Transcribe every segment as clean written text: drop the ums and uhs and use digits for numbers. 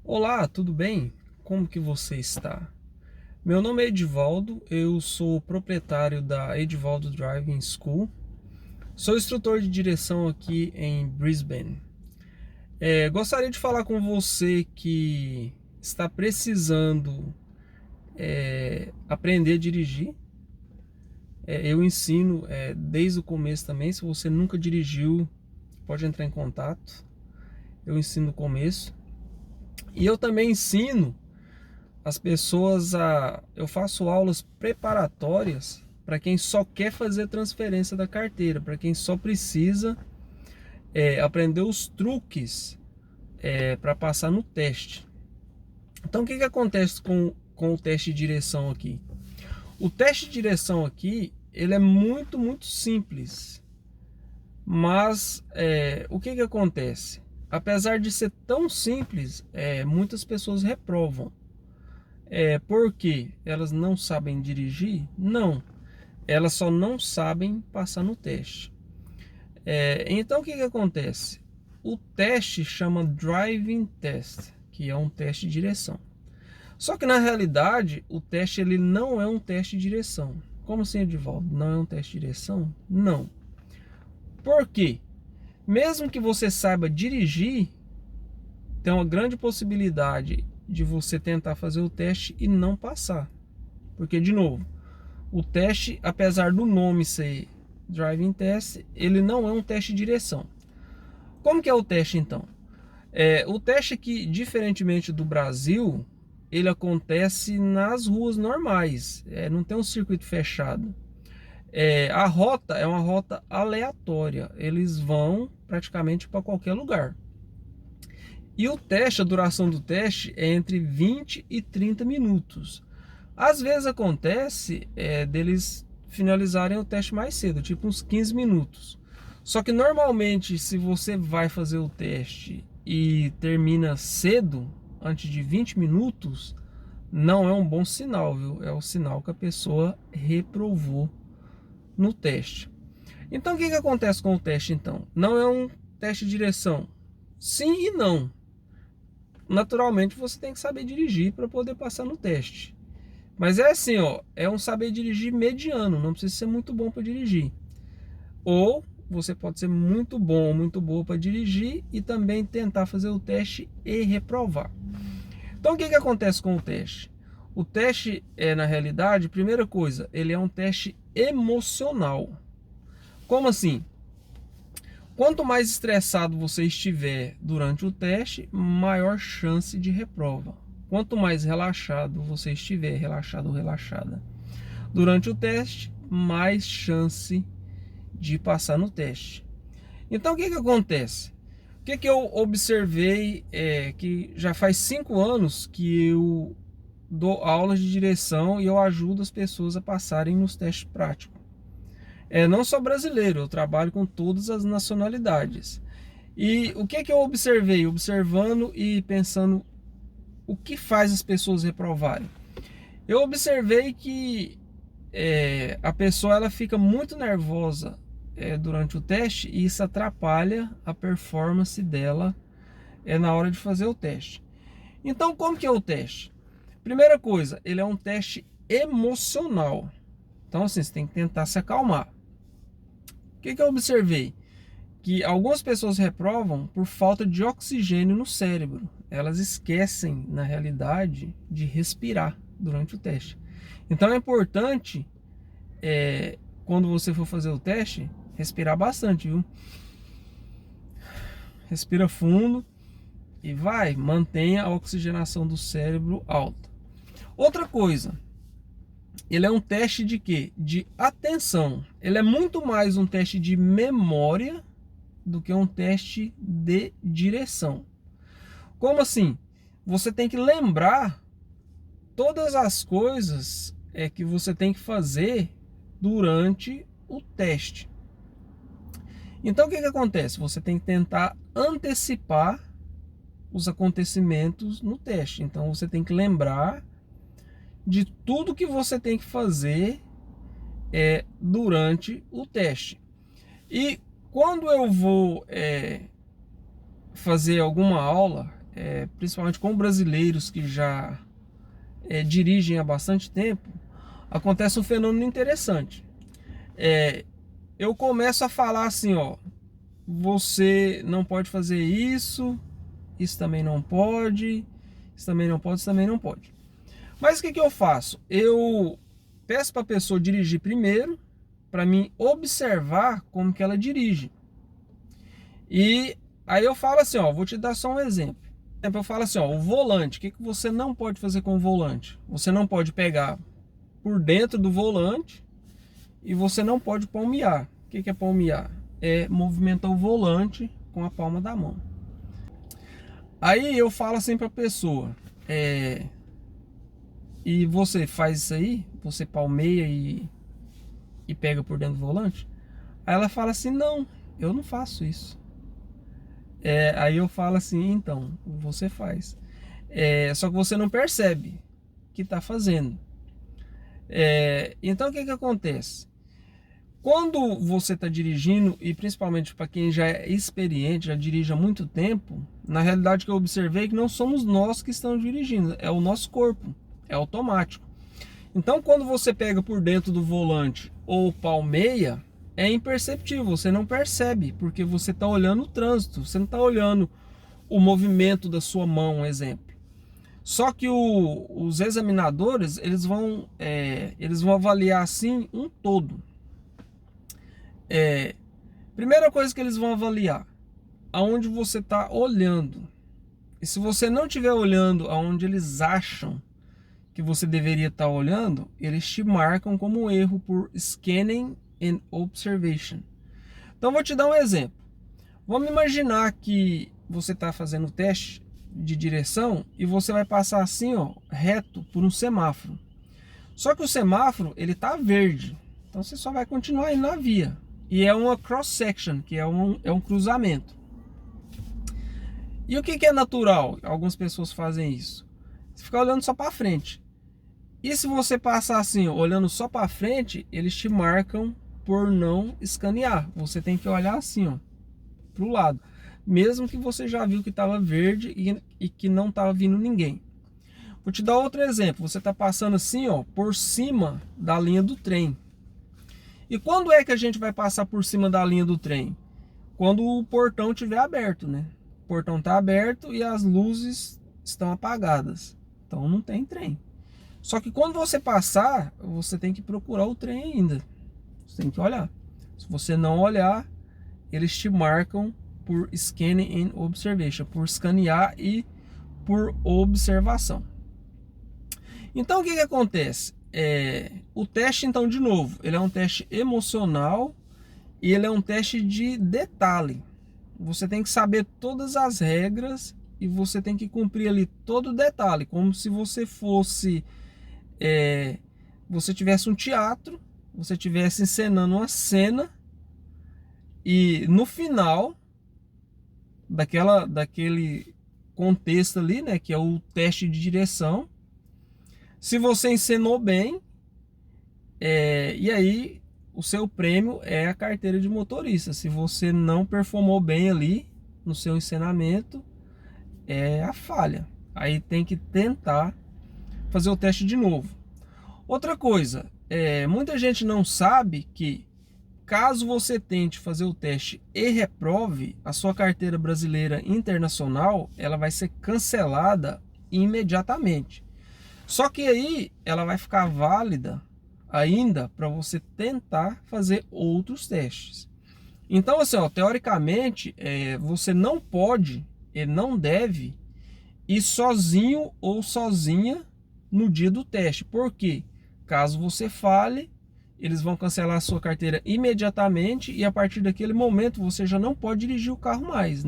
Olá, tudo bem? Como que você está? Meu nome é Edivaldo, eu sou proprietário da Edivaldo Driving School. Sou instrutor de direção aqui em Brisbane. Gostaria de falar com você que está precisando aprender a dirigir. Eu ensino desde o começo também. Se você nunca dirigiu, pode entrar em contato. Eu ensino no começo. E eu também ensino as pessoas eu faço aulas preparatórias para quem só quer fazer transferência da carteira, para quem só precisa aprender os truques para passar no teste. Então, o que acontece com o teste de direção aqui? O teste de direção aqui, ele é muito simples, mas o que acontece? Apesar de ser tão simples, muitas pessoas reprovam. Porque elas não sabem dirigir? Não, elas só não sabem passar no teste. Então o que acontece? O teste chama Driving Test, que é um teste de direção. Só que na realidade o teste ele não é um teste de direção. Como assim, Edivaldo? Não é um teste de direção? Não. Por quê? Mesmo que você saiba dirigir, tem uma grande possibilidade de você tentar fazer o teste e não passar. Porque, de novo, o teste, apesar do nome ser Driving Test, ele não é um teste de direção. Como que é o teste, então? O teste aqui, diferentemente do Brasil, ele acontece nas ruas normais. Não tem um circuito fechado. A rota é uma rota aleatória. Eles vão praticamente para qualquer lugar. E o teste, a duração do teste é entre 20 e 30 minutos. Às vezes acontece deles finalizarem o teste mais cedo, tipo uns 15 minutos. Só que normalmente, se você vai fazer o teste e termina cedo, antes de 20 minutos, não é um bom sinal, viu? É o sinal que a pessoa reprovou no teste. Então, o que acontece com o teste, então? Não é um teste de direção? Sim e não. Naturalmente, você tem que saber dirigir para poder passar no teste. Mas é assim, ó, é um saber dirigir mediano, não precisa ser muito bom para dirigir. Ou você pode ser muito bom, muito boa para dirigir e também tentar fazer o teste e reprovar. Então o que acontece com o teste? O teste na realidade, primeira coisa, ele é um teste emocional. Como assim? Quanto mais estressado você estiver durante o teste, maior chance de reprova. Quanto mais relaxado você estiver, relaxado ou relaxada, durante o teste, mais chance de passar no teste. Então o que acontece? O que eu observei que já faz 5 anos que eu dou aulas de direção e eu ajudo as pessoas a passarem nos testes práticos. Não só brasileiro, eu trabalho com todas as nacionalidades. E o que eu observei? Observando e pensando o que faz as pessoas reprovarem. Eu observei que a pessoa ela fica muito nervosa durante o teste e isso atrapalha a performance dela na hora de fazer o teste. Então, como que é o teste? Primeira coisa, ele é um teste emocional. Então, assim, você tem que tentar se acalmar. O que eu observei? Que algumas pessoas reprovam por falta de oxigênio no cérebro. Elas esquecem, na realidade, de respirar durante o teste. Então é importante, quando você for fazer o teste, respirar bastante, viu? Respira fundo e mantenha a oxigenação do cérebro alta. Outra coisa, ele é um teste de quê? De atenção. Ele é muito mais um teste de memória do que um teste de direção. Como assim? Você tem que lembrar todas as coisas que você tem que fazer durante o teste. Então o que acontece? Você tem que tentar antecipar os acontecimentos no teste. Então você tem que lembrar de tudo que você tem que fazer durante o teste. E quando eu vou fazer alguma aula principalmente com brasileiros que já dirigem há bastante tempo, acontece um fenômeno interessante. Eu começo a falar assim, ó, você não pode fazer isso, isso também não pode, isso também não pode, isso também não pode. Mas o que eu faço? Eu peço para a pessoa dirigir primeiro, para mim observar como que ela dirige. E aí eu falo assim, ó, vou te dar só um exemplo. Eu falo assim, ó, o volante, o que você não pode fazer com o volante? Você não pode pegar por dentro do volante e você não pode palmear. O que é palmear? É movimentar o volante com a palma da mão. Aí eu falo assim para a pessoa, e você faz isso aí? Você palmeia e pega por dentro do volante? Aí ela fala assim, não, eu não faço isso. Aí eu falo assim, então, você faz. Só que você não percebe que está fazendo. Então o que acontece? Quando você está dirigindo, e principalmente para quem já é experiente, já dirige há muito tempo, na realidade que eu observei é que não somos nós que estamos dirigindo, é o nosso corpo, é automático. Então quando você pega por dentro do volante ou palmeia, é imperceptível, você não percebe, porque você está olhando o trânsito, você não está olhando o movimento da sua mão, um exemplo. Só que os examinadores, eles vão avaliar assim um todo. Primeira coisa que eles vão avaliar, aonde você está olhando. E se você não estiver olhando aonde eles acham que você deveria estar olhando, eles te marcam como um erro por scanning and observation. Então vou te dar um exemplo. Vamos imaginar que você está fazendo o teste de direção e você vai passar assim, ó, reto por um semáforo. Só que o semáforo, ele tá verde. Então você só vai continuar indo na via. E é uma cross section, que é um cruzamento. E o que é natural? Algumas pessoas fazem isso. Você fica olhando só para frente. E se você passar assim, olhando só para frente, eles te marcam por não escanear. Você tem que olhar assim, ó, pro lado. Mesmo que você já viu que estava verde e que não estava vindo ninguém. Vou te dar outro exemplo. Você está passando assim, ó, por cima da linha do trem. E quando é que a gente vai passar por cima da linha do trem? Quando o portão estiver aberto, né? O portão está aberto e as luzes estão apagadas. Então não tem trem. Só que quando você passar, você tem que procurar o trem ainda. Você tem que olhar. Se você não olhar, eles te marcam por scanning and observation, por escanear e por observação. Então o que acontece? O teste, então, de novo, ele é um teste emocional e ele é um teste de detalhe. Você tem que saber todas as regras e você tem que cumprir ali todo o detalhe, como se você fosse você tivesse um teatro, você estivesse encenando uma cena e no final daquele contexto ali, né, que é o teste de direção, se você encenou bem, e aí o seu prêmio é a carteira de motorista. Se você não performou bem ali no seu encenamento, é a falha. Aí tem que tentar fazer o teste de novo. Outra coisa, muita gente não sabe que caso você tente fazer o teste e reprove, a sua carteira brasileira internacional, ela vai ser cancelada imediatamente. Só que aí ela vai ficar válida ainda para você tentar fazer outros testes. Então assim, ó, teoricamente, você não pode e não deve ir sozinho ou sozinha no dia do teste. Por quê? Caso você falhe, eles vão cancelar a sua carteira imediatamente e a partir daquele momento você já não pode dirigir o carro mais.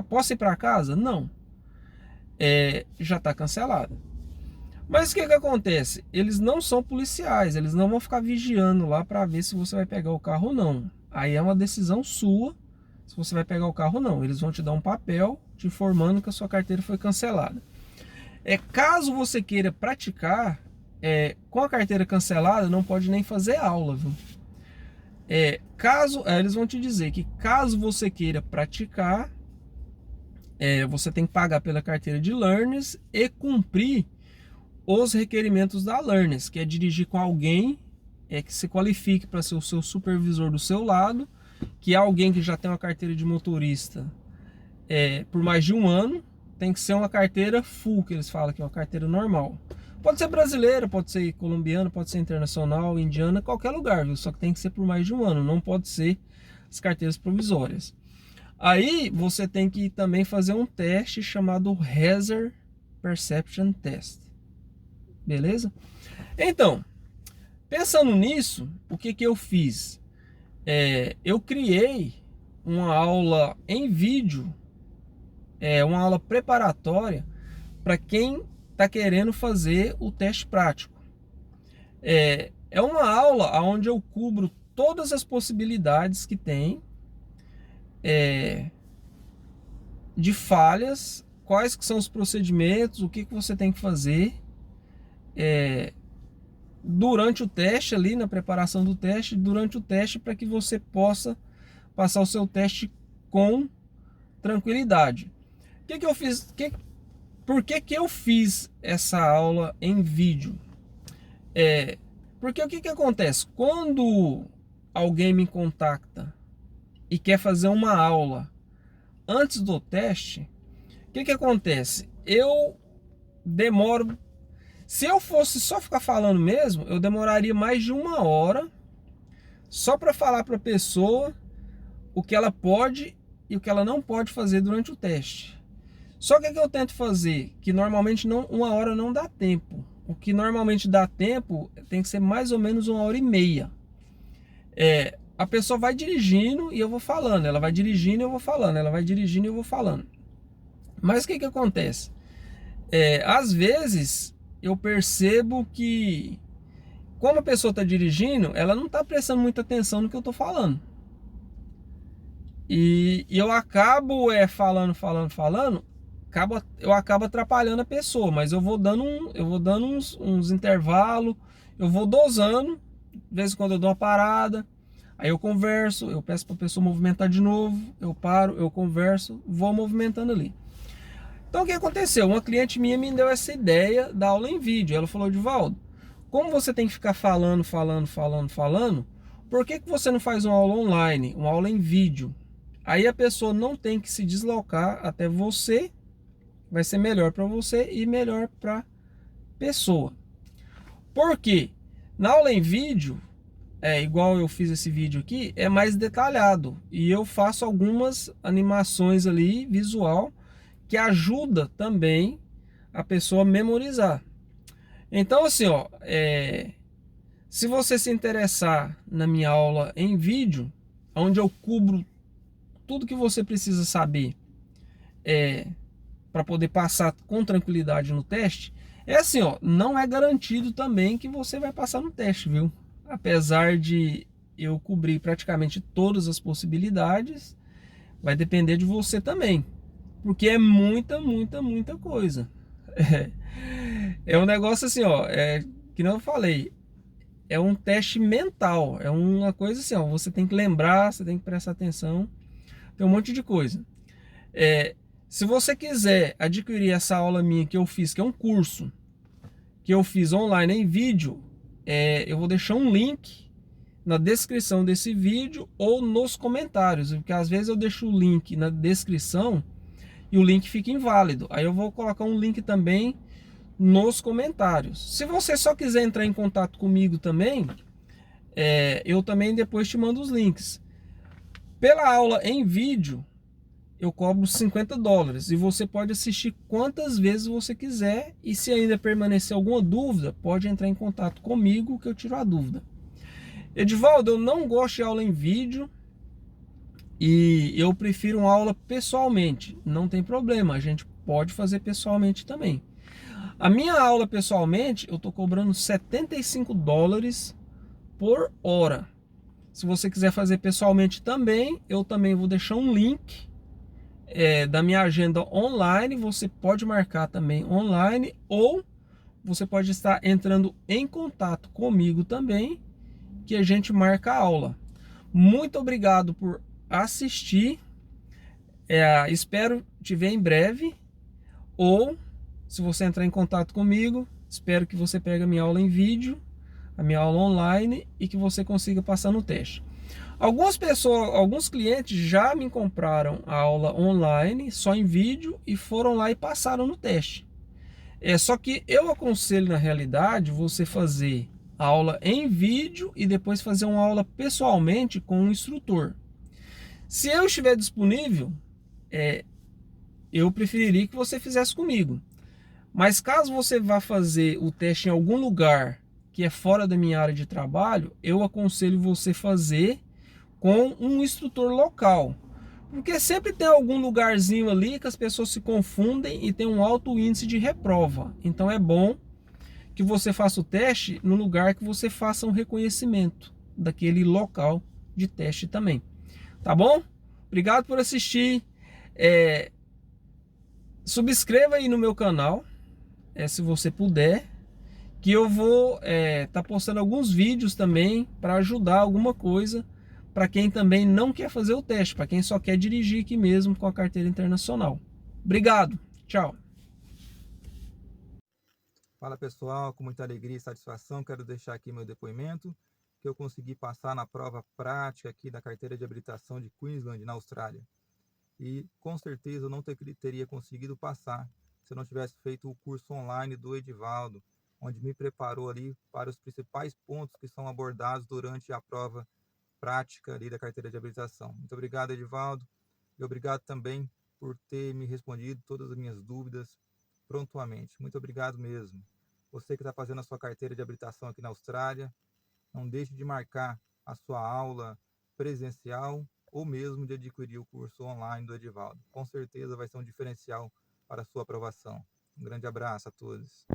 Posso ir para casa? Não. Já está cancelado. Mas o que acontece? Eles não são policiais, eles não vão ficar vigiando lá para ver se você vai pegar o carro ou não. Aí é uma decisão sua se você vai pegar o carro ou não. Eles vão te dar um papel te informando que a sua carteira foi cancelada. Caso você queira praticar, com a carteira cancelada, não pode nem fazer aula, viu? Eles vão te dizer que caso você queira praticar, você tem que pagar pela carteira de Learners e cumprir os requerimentos da Learners, que é dirigir com alguém que se qualifique para ser o seu supervisor do seu lado, que é alguém que já tem uma carteira de motorista por mais de 1 ano. Tem que ser uma carteira full, que eles falam que é uma carteira normal. Pode ser brasileira, pode ser colombiana, pode ser internacional, indiana, qualquer lugar, viu? Só que tem que ser por mais de 1 ano, não pode ser as carteiras provisórias. Aí você tem que também fazer um teste chamado Hazard Perception Test. Beleza? Então, pensando nisso, o que eu fiz? Eu criei uma aula em vídeo, uma aula preparatória para quem está querendo fazer o teste prático. É uma aula onde eu cubro todas as possibilidades que tem de falhas, quais que são os procedimentos, o que você tem que fazer durante o teste, ali na preparação do teste, durante o teste, para que você possa passar o seu teste com tranquilidade. O que eu fiz? Por que eu fiz essa aula em vídeo? Porque o que acontece? Quando alguém me contacta e quer fazer uma aula antes do teste, o que acontece? Eu demoro... Se eu fosse só ficar falando mesmo, eu demoraria mais de 1 hora só para falar para a pessoa o que ela pode e o que ela não pode fazer durante o teste. Só que o que eu tento fazer, que normalmente 1 hora não dá tempo. O que normalmente dá tempo tem que ser mais ou menos 1h30. A pessoa vai dirigindo e eu vou falando, ela vai dirigindo e eu vou falando, ela vai dirigindo e eu vou falando. Mas o que acontece? Às vezes eu percebo que, como a pessoa está dirigindo, ela não está prestando muita atenção no que eu estou falando. E eu acabo falando, eu acabo atrapalhando a pessoa, mas eu vou dando uns intervalos, eu vou dosando, de vez em quando eu dou uma parada, aí eu converso, eu peço para a pessoa movimentar de novo, eu paro, eu converso, vou movimentando ali. Então o que aconteceu? Uma cliente minha me deu essa ideia da aula em vídeo. Ela falou: Divaldo, como você tem que ficar falando, por que você não faz uma aula online, uma aula em vídeo? Aí a pessoa não tem que se deslocar até você, vai ser melhor para você e melhor para a pessoa. Por quê? Na aula em vídeo, igual eu fiz esse vídeo aqui, é mais detalhado. E eu faço algumas animações ali, visual, que ajuda também a pessoa a memorizar. Então assim, se você se interessar na minha aula em vídeo, onde eu cubro tudo que você precisa saber para poder passar com tranquilidade no teste, assim, não é garantido também que você vai passar no teste, viu? Apesar de eu cobrir praticamente todas as possibilidades, vai depender de você também. Porque é muita coisa. Um negócio assim, que não eu falei, é um teste mental, é uma coisa assim, você tem que lembrar, você tem que prestar atenção, tem um monte de coisa. Se você quiser adquirir essa aula minha que eu fiz, que é um curso que eu fiz online em vídeo, eu vou deixar um link na descrição desse vídeo ou nos comentários, porque às vezes eu deixo o link na descrição e o link fica inválido. Aí eu vou colocar um link também nos comentários. Se você só quiser entrar em contato comigo também, eu também depois te mando os links. Pela aula em vídeo, eu cobro $50 e você pode assistir quantas vezes você quiser. E se ainda permanecer alguma dúvida, pode entrar em contato comigo que eu tiro a dúvida. Edivaldo, eu não gosto de aula em vídeo e eu prefiro uma aula pessoalmente. Não tem problema, a gente pode fazer pessoalmente também. A minha aula pessoalmente, eu estou cobrando $75 por hora. Se você quiser fazer pessoalmente também, eu também vou deixar um link da minha agenda online. Você pode marcar também online, ou você pode estar entrando em contato comigo também, que a gente marca a aula. Muito obrigado por assistir. Espero te ver em breve, ou se você entrar em contato comigo, espero que você pegue a minha aula em vídeo, a minha aula online, e que você consiga passar no teste. Alguns clientes já me compraram a aula online, só em vídeo, e foram lá e passaram no teste. Só que eu aconselho, na realidade, você fazer a aula em vídeo e depois fazer uma aula pessoalmente com um instrutor. Se eu estiver disponível, eu preferiria que você fizesse comigo. Mas caso você vá fazer o teste em algum lugar que é fora da minha área de trabalho, eu aconselho você fazer com um instrutor local. Porque sempre tem algum lugarzinho ali que as pessoas se confundem e tem um alto índice de reprova. Então é bom que você faça o teste no lugar que você faça um reconhecimento daquele local de teste também. Tá bom? Obrigado por assistir. Subscreva aí no meu canal, se você puder, que eu vou tá postando alguns vídeos também para ajudar alguma coisa para quem também não quer fazer o teste, para quem só quer dirigir aqui mesmo com a carteira internacional. Obrigado, tchau. Fala pessoal, com muita alegria e satisfação quero deixar aqui meu depoimento, que eu consegui passar na prova prática aqui da carteira de habilitação de Queensland, na Austrália. E com certeza eu não teria conseguido passar se eu não tivesse feito o curso online do Edivaldo, onde me preparou ali para os principais pontos que são abordados durante a prova prática ali da carteira de habilitação. Muito obrigado, Edivaldo, e obrigado também por ter me respondido todas as minhas dúvidas prontamente. Muito obrigado mesmo. Você que está fazendo a sua carteira de habilitação aqui na Austrália, não deixe de marcar a sua aula presencial ou mesmo de adquirir o curso online do Edivaldo. Com certeza vai ser um diferencial para a sua aprovação. Um grande abraço a todos.